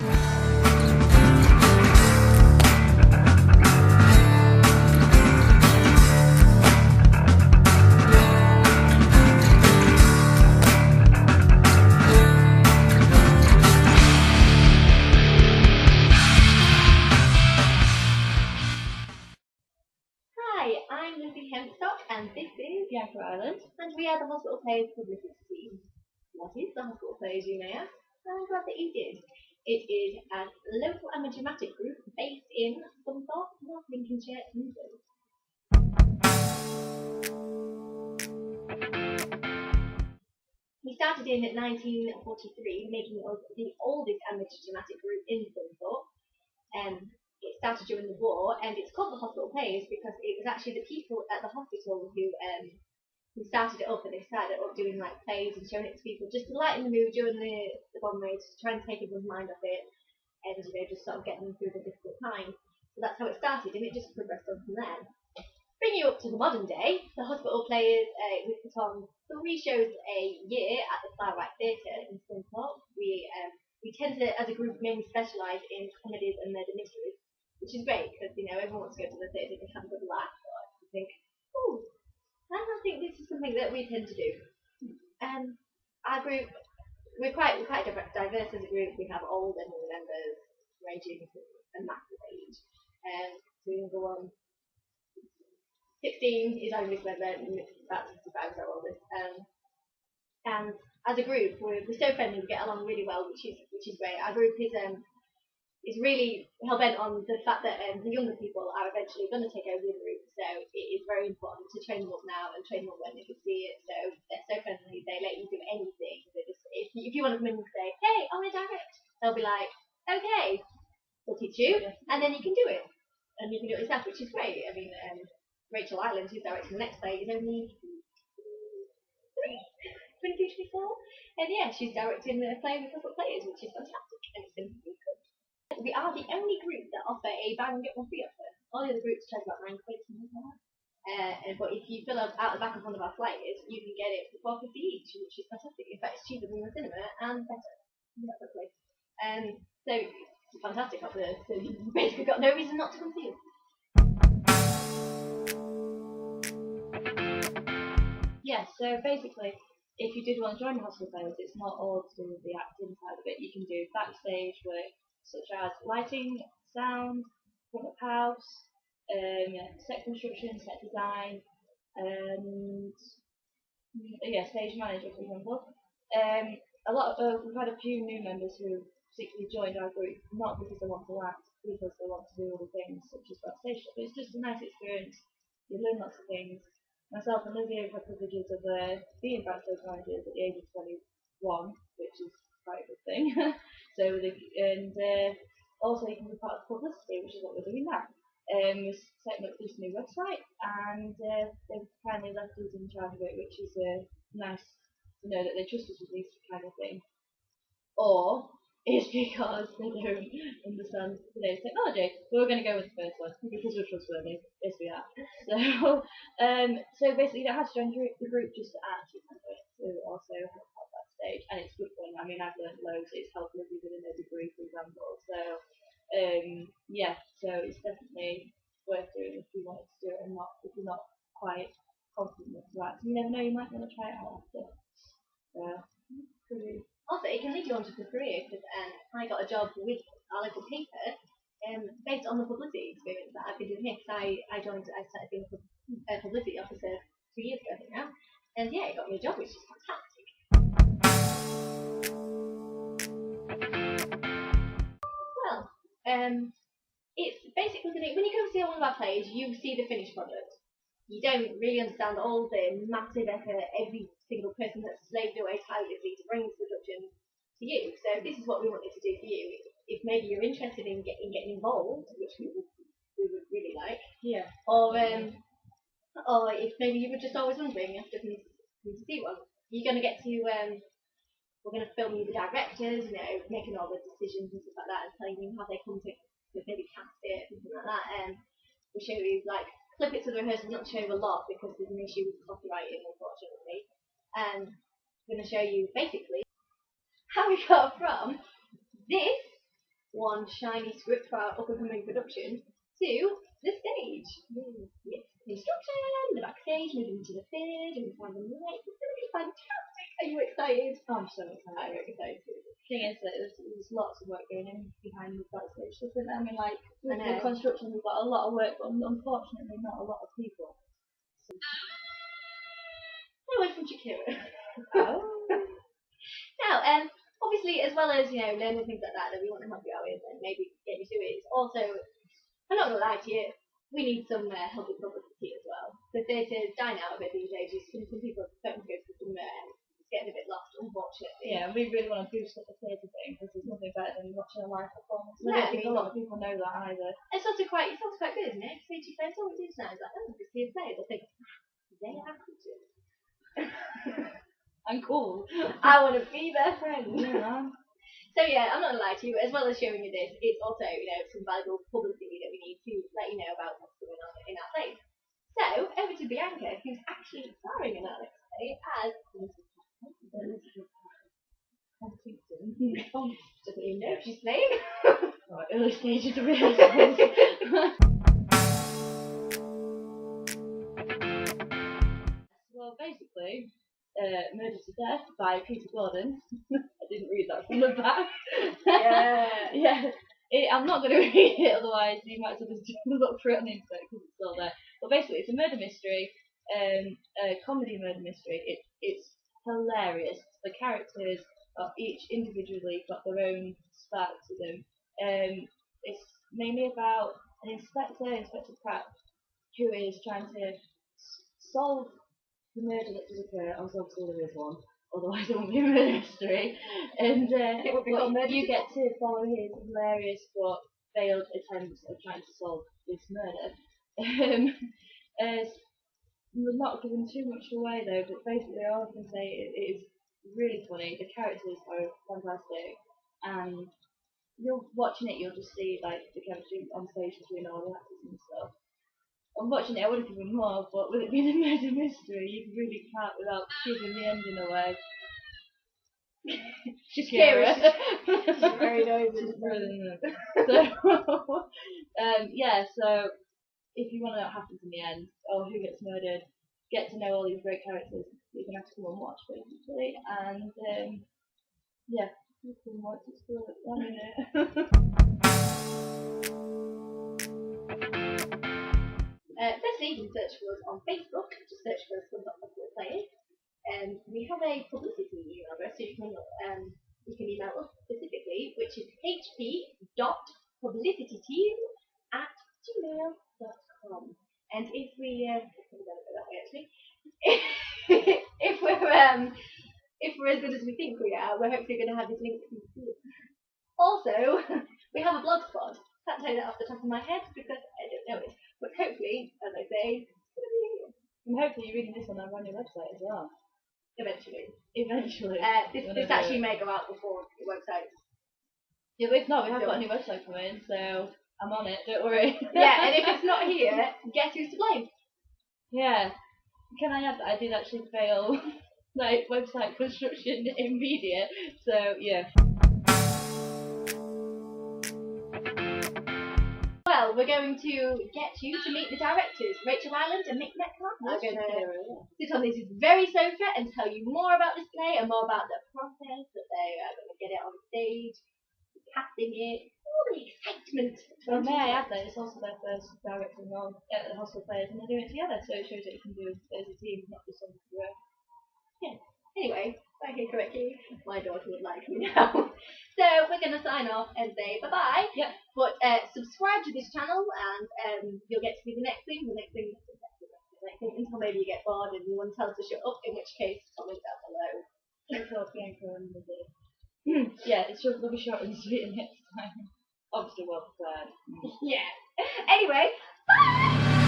And this is Bianca Ireland, and we are the Hospital Players Publicity team. What is the Hospital Players, you may ask? I'm glad that you did. It is a local and dramatic group based in Scunthorpe, North Lincolnshire, England. We started in 1943, making us the oldest amateur dramatic group in Scunthorpe. It started during the war, and it's called the Hospital Players because it was actually the people at the hospital who started it up, and they started it up doing like plays and showing it to people just to lighten the mood during the bomb raids, to try and take everyone's mind off it, and just sort of getting them through the difficult time. So that's how it started, and it just progressed on from there. Bring you up to the modern day, the Hospital Players, we put on 3 shows a year at the Far Right Theatre in Scunthorpe. We tend to, as a group, mainly specialise in comedies and murder mysteries, which is great because everyone wants to go to the theatre to have a good laugh. So I think, I think this is something that we tend to do. Our group, we're quite diverse as a group. We have old and new members, ranging a massive age. The younger one, 16 is our newest member, and about 65 is our oldest. And as a group, we're so friendly. We get along really well, which is great. Our group is really hell-bent on the fact that the younger people are eventually going to take over the group, so it is very important to train them up now and train them up when they can see it. So they're so friendly, they let you do anything. They just, if you want to come in and say, hey, I want to direct, they'll be like, okay, we'll teach you, and then you can do it. And you can do it yourself, which is great. I mean, Rachel Ireland, who's directing the next play, is only 23, 24, and yeah, she's directing the play with Public Players, which is fantastic, and it's been really good. We are the only group that offer a buy one get one free offer. All the other groups charge about £9, something like that. But if you fill out the back of one of our flyers, you can get it for £4.50 each, which is fantastic. In fact, it's cheaper than the cinema and better. So it's a fantastic offer. So you've basically got no reason not to come see us. Yeah, so basically, if you did want to join the Hospital Players, it's not all to do with the acting side of it. You can do backstage work, such as lighting, sound, front of house, set construction, set design, and stage manager, for example. We've had a few new members who particularly joined our group, not because they want to act, because they want to do other things, such as backstage stuff. It's just a nice experience. You learn lots of things. Myself and Lizzie have had privileges of being backstage managers at the age of 21, which is quite a good thing. Also you can be part of Publicity, which is what we're doing now. We're setting up this new website, and they've kindly left us in charge of it, which is nice to know that they trust us with this kind of thing. Or it's because they don't understand today's technology. We're going to go with the first one because we're trustworthy. Yes, we are. So basically, you don't have to join the group just to act. You can do it to also help backstage, and it's good fun. I mean, I've learned loads. It's helped me within a degree, for example. So so it's definitely worth doing if you wanted to do it, and not if you're not quite confident with that. You never know, you might want to try it out after. Also, it can lead you on to a career, because I got a job with our local paper based on the publicity experience that I've been doing here, because I started being a publicity officer 2 years ago, I think now, and yeah, it got me a job, which is fantastic. Well, it's basically when you go see one of our plays, you see the finished product. You don't really understand all the massive effort every single person that's slaved away tirelessly to bring this production to you. So this is what we wanted to do for you. If maybe you're interested in getting involved, which we would really like, or if maybe you were just always wondering after coming to see one, you're going to get to we're going to film you the directors, making all the decisions and stuff like that, and telling you how they come to maybe cast it, something like that. We'll show you clip it to the rehearsal, not show you a lot because there's an issue with copywriting, unfortunately. I'm going to show you basically how we got from this one shiny script for our up-and-coming production to the stage. Yes, construction, the backstage, moving to the theatre, and find the lights. It's going to be fantastic. Are you excited? I'm so excited. I'm excited. The thing is that there's lots of work going on behind the backstage stuff, isn't there? I mean, like, with I know. the construction, we've got a lot of work, but unfortunately not a lot of people. No word from Shakira. Oh. Now, obviously, as well as, learning things like that we want to help you out with and maybe get you to it, it's also, I'm not going to lie to you, we need some help with publicity as well. The theatre's dying out a bit these days. Some people are starting to go to some, it's getting a bit lost, unfortunately. Yeah, we really want to boost up the theatre thing because there's nothing better than watching a live performance. Yeah, I don't think a lot of people know that either. It's also quite good, isn't it? Say to your friends, oh, it is nice. Like, oh, just see a play. They'll think, they have to. I'm cool. I want to be their friend. Yeah. So yeah, I'm not gonna lie to you. As well as showing you this, it's also some valuable publicity that we need to let you know about what's going on in our place. So over to Bianca, who's actually starring in our next play as just so you know, she's playing. Right, early stages of rehearsals. Well, basically, Murder to Death by Peter Gordon. I didn't read that from the back. Yeah. I'm not going to read it, otherwise you might as well just look for it on the internet because it's all there. But basically, it's a murder mystery, a comedy murder mystery. It's hilarious. The characters are each individually got their own spark to them. It's mainly about an Inspector Pratt, who is trying to solve the murder that does occur. Obviously there is one, otherwise it won't be a murder mystery. And you get to follow his hilarious but failed attempts of trying to solve this murder. We're not giving too much away though, but basically all I can say it is really funny. The characters are fantastic, and you're watching it, you'll just see like the chemistry on stage between all the actors and stuff. I'm watching it, I would have given more, but with it being a murder mystery, you really can't without giving the ending away. Shakira. She's very noisy. She's brilliant. So, so if you want to know what happens in the end, or who gets murdered, get to know all these great characters, you're going to have to come and watch, basically. And, you can watch it still at one minute. Firstly, you can search for us on Facebook, just search for us for Publicity Players. We have a publicity email address, so you can email us specifically, which is hp.publicityteam@gmail.com. And if we, that way actually, if we're as good as we think we are, we're hopefully going to have this link to you. Also, we have a blog spot. Can't tell you that off the top of my head because I don't know it. But hopefully, as I say, it's going to be here. And hopefully you're reading this on our brand new website as well. Eventually. This actually may go out before the website. Yeah, but if not, we have got a new website coming, so I'm on it, don't worry. Yeah, and if it's not here, guess who's to blame? Yeah. Can I add that I did actually fail like website construction in media, so yeah. Well, we're going to get you to meet the directors, Rachel Ireland and Mick Metcalf. We're going to sit on this very sofa and tell you more about this play and more about the process that they are going to get it on stage, casting it, all the excitement. Well, may I add that it's also their first directing role at the Hospital Players, and they're doing it together, so it shows that you can do it as a team, not just on your own. Yeah. Anyway, if I hear correctly, my daughter would like me now. So we're going to sign off and say bye-bye. Yep. But subscribe to this channel and you'll get to see the next thing, until maybe you get bored and you want to tell us to shut up, in which case comment down below. Yeah, they'll be short and sweet next time. Obviously well prepared. Yeah. Anyway, bye!